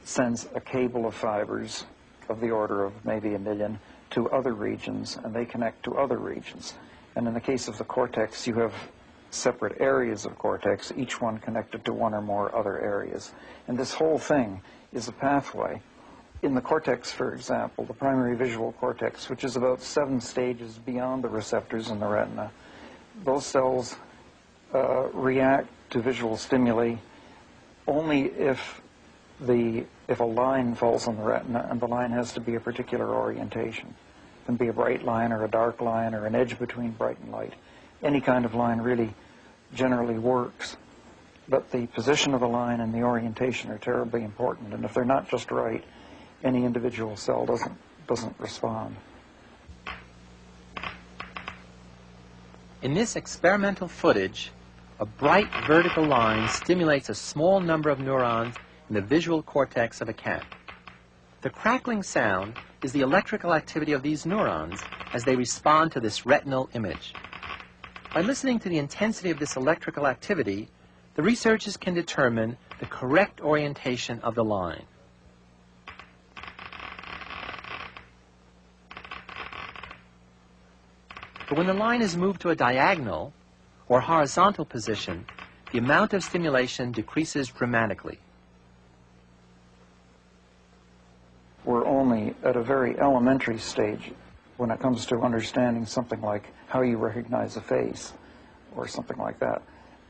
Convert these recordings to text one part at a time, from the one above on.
sends a cable of fibers of the order of maybe 1 million to other regions, and they connect to other regions. And in the case of the cortex, you have separate areas of cortex, each one connected to one or more other areas. And this whole thing is a pathway. In the cortex, for example, the primary visual cortex, which is about 7 stages beyond the receptors in the retina, those cells react to visual stimuli only if a line falls on the retina, and the line has to be a particular orientation. It can be a bright line or a dark line or an edge between bright and light. Any kind of line really generally works, but the position of the line and the orientation are terribly important, and if they're not just right, any individual cell doesn't respond. In this experimental footage, a bright vertical line stimulates a small number of neurons in the visual cortex of a cat. The crackling sound is the electrical activity of these neurons as they respond to this retinal image. By listening to the intensity of this electrical activity, the researchers can determine the correct orientation of the line. But when the line is moved to a diagonal or horizontal position, the amount of stimulation decreases dramatically. We're only at a very elementary stage when it comes to understanding something like how you recognize a face or something like that.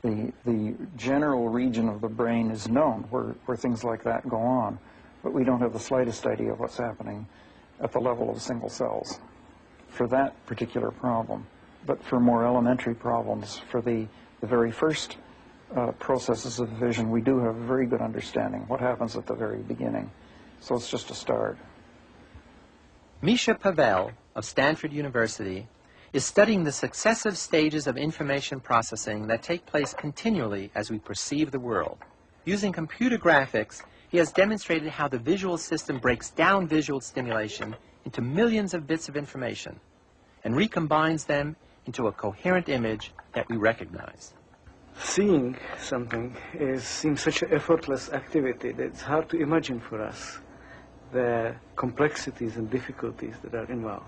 The general region of the brain is known where things like that go on, but we don't have the slightest idea of what's happening at the level of single cells for that particular problem. But for more elementary problems, for the very first processes of vision, we do have a very good understanding what happens at the very beginning. So it's just a start. Misha Pavel of Stanford University is studying the successive stages of information processing that take place continually as we perceive the world. Using computer graphics, he has demonstrated how the visual system breaks down visual stimulation into millions of bits of information and recombines them into a coherent image that we recognize. Seeing something seems such an effortless activity that it's hard to imagine for us the complexities and difficulties that are involved.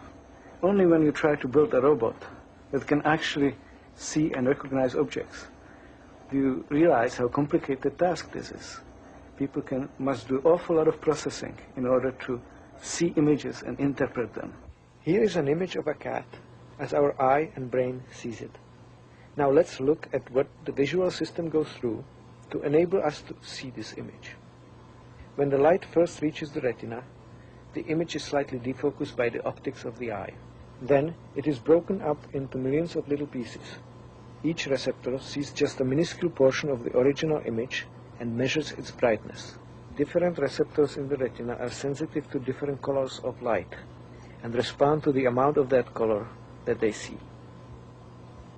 Only when you try to build a robot that can actually see and recognize objects do you realize how complicated task this is. People must do an awful lot of processing in order to see images and interpret them. Here is an image of a cat as our eye and brain sees it. Now let's look at what the visual system goes through to enable us to see this image. When the light first reaches the retina, the image is slightly defocused by the optics of the eye. Then it is broken up into millions of little pieces. Each receptor sees just a minuscule portion of the original image and measures its brightness. Different receptors in the retina are sensitive to different colors of light and respond to the amount of that color that they see.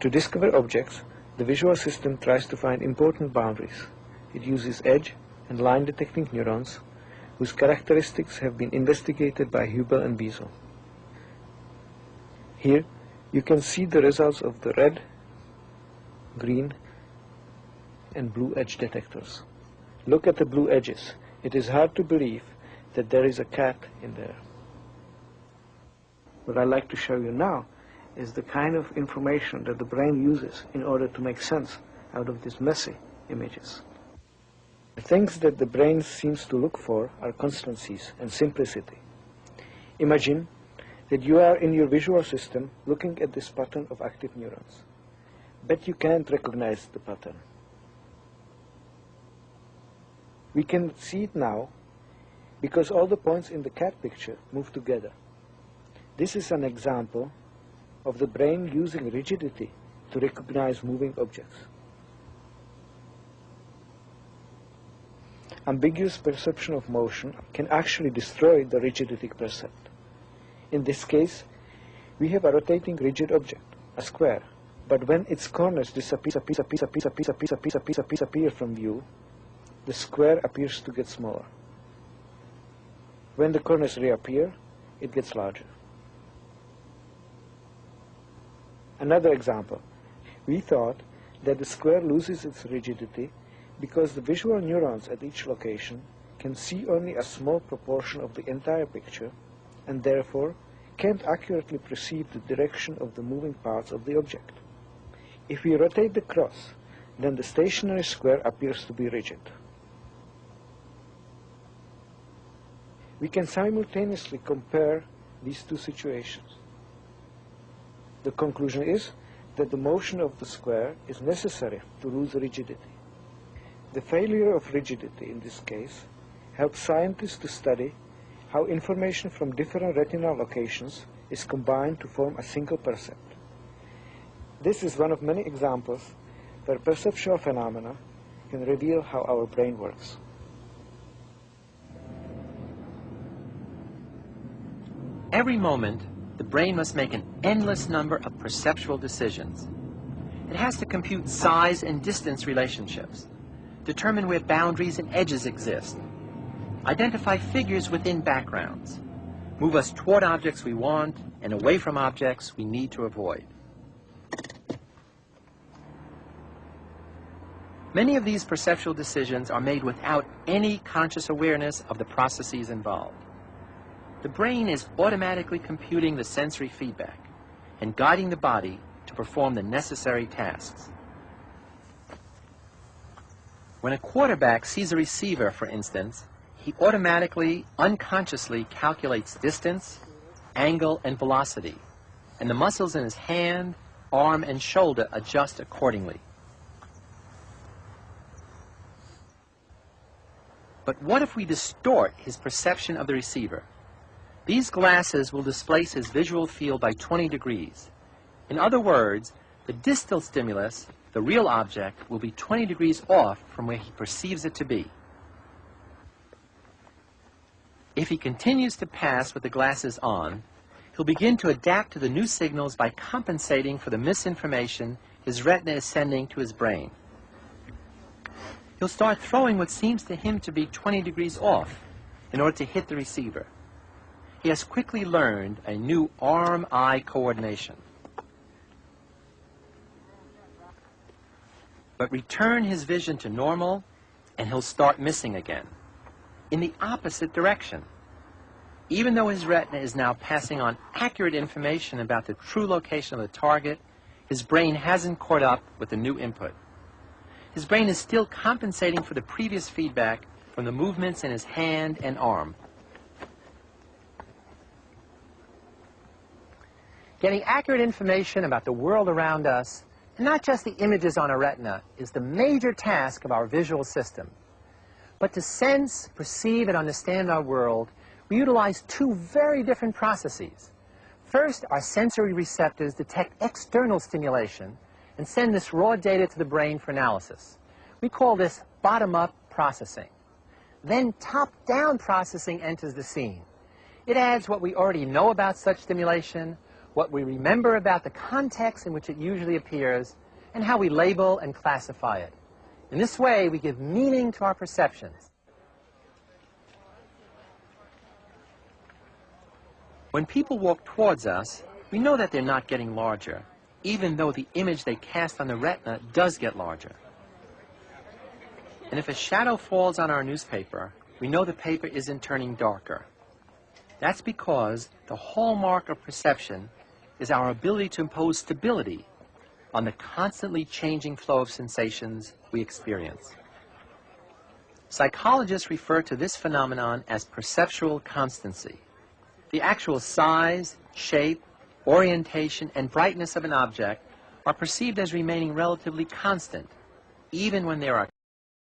To discover objects, the visual system tries to find important boundaries. It uses edge and line detecting neurons, whose characteristics have been investigated by Hubel and Biesel. Here you can see the results of the red, green, and blue edge detectors. Look at the blue edges. It is hard to believe that there is a cat in there. What I'd like to show you now is the kind of information that the brain uses in order to make sense out of these messy images. The things that the brain seems to look for are constancies and simplicity. Imagine that you are in your visual system looking at this pattern of active neurons. But you can't recognize the pattern. We can see it now because all the points in the cat picture move together. This is an example of the brain using rigidity to recognize moving objects. Ambiguous perception of motion can actually destroy the rigidity percept. In this case, we have a rotating rigid object, a square, but when its corners disappear from view, the square appears to get smaller. When the corners reappear, it gets larger. Another example, we thought that the square loses its rigidity because the visual neurons at each location can see only a small proportion of the entire picture and therefore can't accurately perceive the direction of the moving parts of the object. If we rotate the cross, then the stationary square appears to be rigid. We can simultaneously compare these two situations. The conclusion is that the motion of the square is necessary to lose rigidity. The failure of rigidity in this case helps scientists to study how information from different retinal locations is combined to form a single percept. This is one of many examples where perceptual phenomena can reveal how our brain works. Every moment, the brain must make an endless number of perceptual decisions. It has to compute size and distance relationships, determine where boundaries and edges exist, identify figures within backgrounds, move us toward objects we want and away from objects we need to avoid. Many of these perceptual decisions are made without any conscious awareness of the processes involved. The brain is automatically computing the sensory feedback and guiding the body to perform the necessary tasks. When a quarterback sees a receiver, for instance, he automatically, unconsciously calculates distance, angle, and velocity, and the muscles in his hand, arm, and shoulder adjust accordingly. But what if we distort his perception of the receiver? These glasses will displace his visual field by 20 degrees. In other words, the distal stimulus, the real object, will be 20 degrees off from where he perceives it to be. If he continues to pass with the glasses on, he'll begin to adapt to the new signals by compensating for the misinformation his retina is sending to his brain. He'll start throwing what seems to him to be 20 degrees off in order to hit the receiver. He has quickly learned a new arm-eye coordination. But return his vision to normal, and he'll start missing again, in the opposite direction. Even though his retina is now passing on accurate information about the true location of the target, his brain hasn't caught up with the new input. His brain is still compensating for the previous feedback from the movements in his hand and arm. Getting accurate information about the world around us, and not just the images on a retina, is the major task of our visual system. But to sense, perceive, and understand our world, we utilize two very different processes. First, our sensory receptors detect external stimulation and send this raw data to the brain for analysis. We call this bottom-up processing. Then top-down processing enters the scene. It adds what we already know about such stimulation, what we remember about the context in which it usually appears, and how we label and classify it. In this way, we give meaning to our perceptions. When people walk towards us, we know that they're not getting larger, even though the image they cast on the retina does get larger. And if a shadow falls on our newspaper, we know the paper isn't turning darker. That's because the hallmark of perception is our ability to impose stability on the constantly changing flow of sensations we experience. Psychologists refer to this phenomenon as perceptual constancy. The actual size, shape, orientation, and brightness of an object are perceived as remaining relatively constant, even when there are